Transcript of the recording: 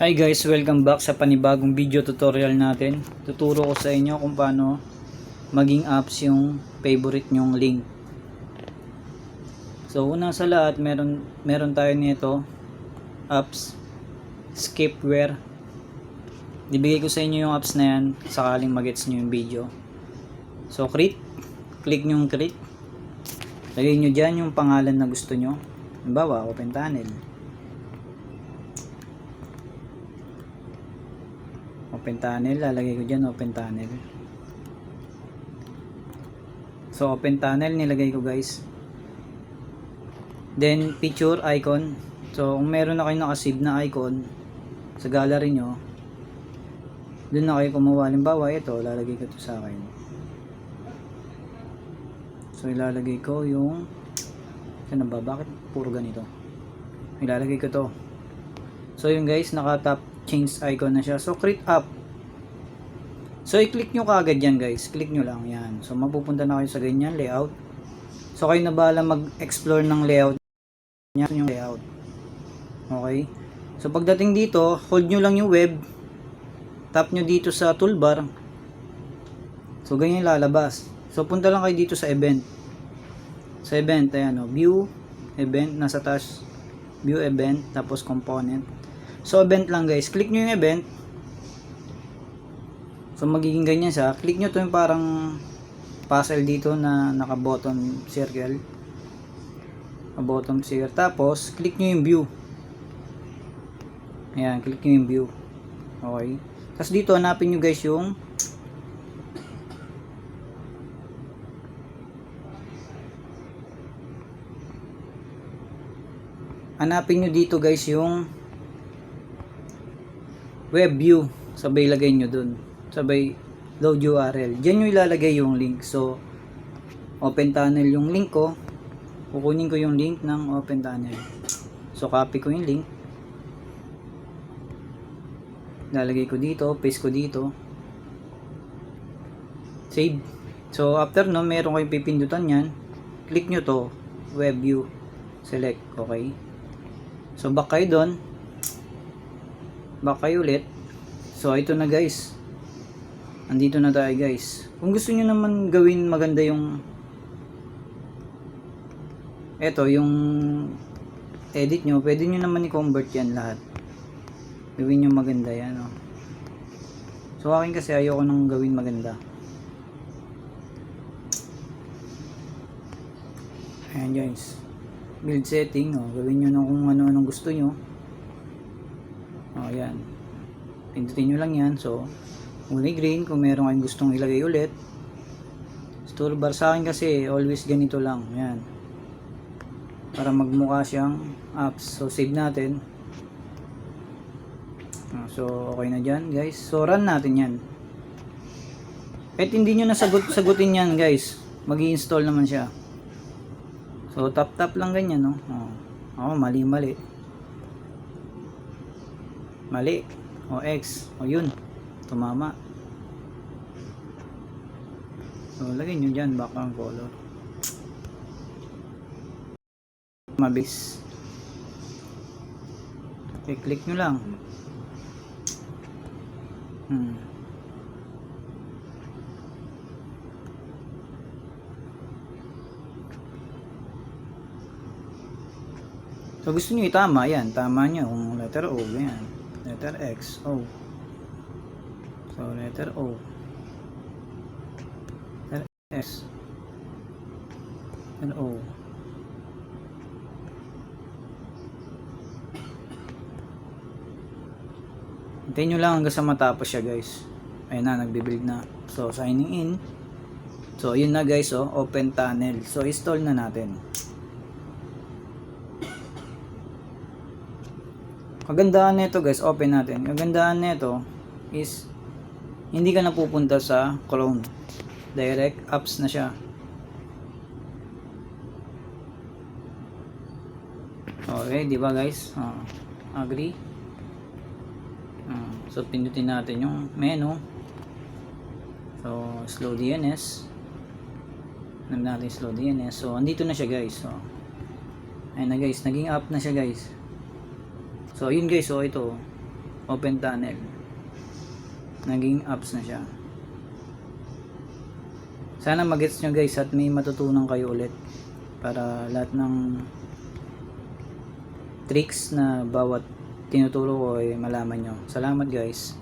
Hi guys, welcome back sa panibagong video tutorial natin. Tuturo ko sa inyo kung paano maging apps yung favorite nyong link. So una sa lahat, meron tayo nito, apps Skipware. Ibigay ko sa inyo yung apps na yan sakaling magets nyo yung video. So click nyo yung create. Lagay nyo dyan yung pangalan na gusto nyo. Halimbawa, Open Tunnel. Open Tunnel, lalagay ko dyan Open Tunnel. So Open Tunnel nilagay ko guys. Then picture icon. So kung meron na kayo nakasave na icon sa gallery nyo, dun na kayo kumuha. Halimbawa ito, lalagay ko ito sa akin. So ilalagay ko yung ano ba, bakit puro ganito? Ilalagay ko to. So yun guys, naka top change icon na siya. So create app. So i-click nyo kaagad yan guys. Click nyo lang yan. So mapupunta na kayo sa ganyan layout. So kayo na bahala mag-explore ng layout. Yan yung layout. Okay. So pagdating dito, hold nyo lang yung web. Tap nyo dito sa toolbar. So ganyan lalabas. So punta lang kayo dito sa event. Sa event, ayan o. View, event, nasa taas. View event, tapos component. So event lang guys, click nyo yung event. So magiging ganyan siya. Click nyo to yung parang puzzle dito na naka bottom circle. Bottom circle. Tapos click nyo yung view. Ayan, click nyo yung view. Okay. Tapos dito hanapin nyo guys yung dito guys yung web view. Sabay lagay nyo dun. Sabay load URL. Diyan nyo ilalagay yung link. So Open Tunnel yung link ko. Kukunin ko yung link ng Open Tunnel. So copy ko yung link. Lalagay ko dito. Paste ko dito. Save. So after no, meron kayong pipindutan yan. Click nyo to. Web view. Select. Okay. So back kayo doon. Back kayo ulit. So ito na guys. Andito na tayo guys. Kung gusto niyo naman gawin maganda yung yung edit nyo, pwede nyo naman i-convert yan lahat. Gawin nyo maganda yan. Oh. So akin kasi ayoko nang gawin maganda. Ayan guys. Build setting. Oh. Gawin nyo na kung ano-anong gusto nyo. Oh, yan. Pindutin nyo lang yan. So kulay green kung meron kayong gustong ilagay ulit. Store bar sa akin kasi always ganito lang. Yan. Para magmukha siyang apps. So save natin. So okay na dyan guys. So run natin yan. Kahit hindi nyo sagutin yan guys, mag-i-install naman siya. So tap lang ganyan no. Mali. O X. O yun. Tumama. So lagay nyo dyan background color. Mabilis. Okay, click nyo lang. So gusto nyo itama yan. Tama nyo kung letter O. Yan. Letter X. O. So letter O. Letter S. And O. Hintayin nyo lang hanggang sa matapos siya guys. Ayun na, nagbibuild na. So signing in. So yun na guys, Open Tunnel. So install na natin. Kagandahan nito guys, open natin. Kagandahan nito is hindi ka na pupunta sa Chrome. Direct apps na siya. Okay, di ba guys? Agree. So pindutin natin yung menu. So slow DNS. Nag natin slow DNS. So andito na siya guys. So ayun na guys, naging app na siya guys. So yun guys, ito open tunnel. Naging apps na siya. Sana magets nyo guys at may matutunan kayo ulit para lahat ng tricks na bawat tinuturo ko ay malaman nyo. Salamat guys.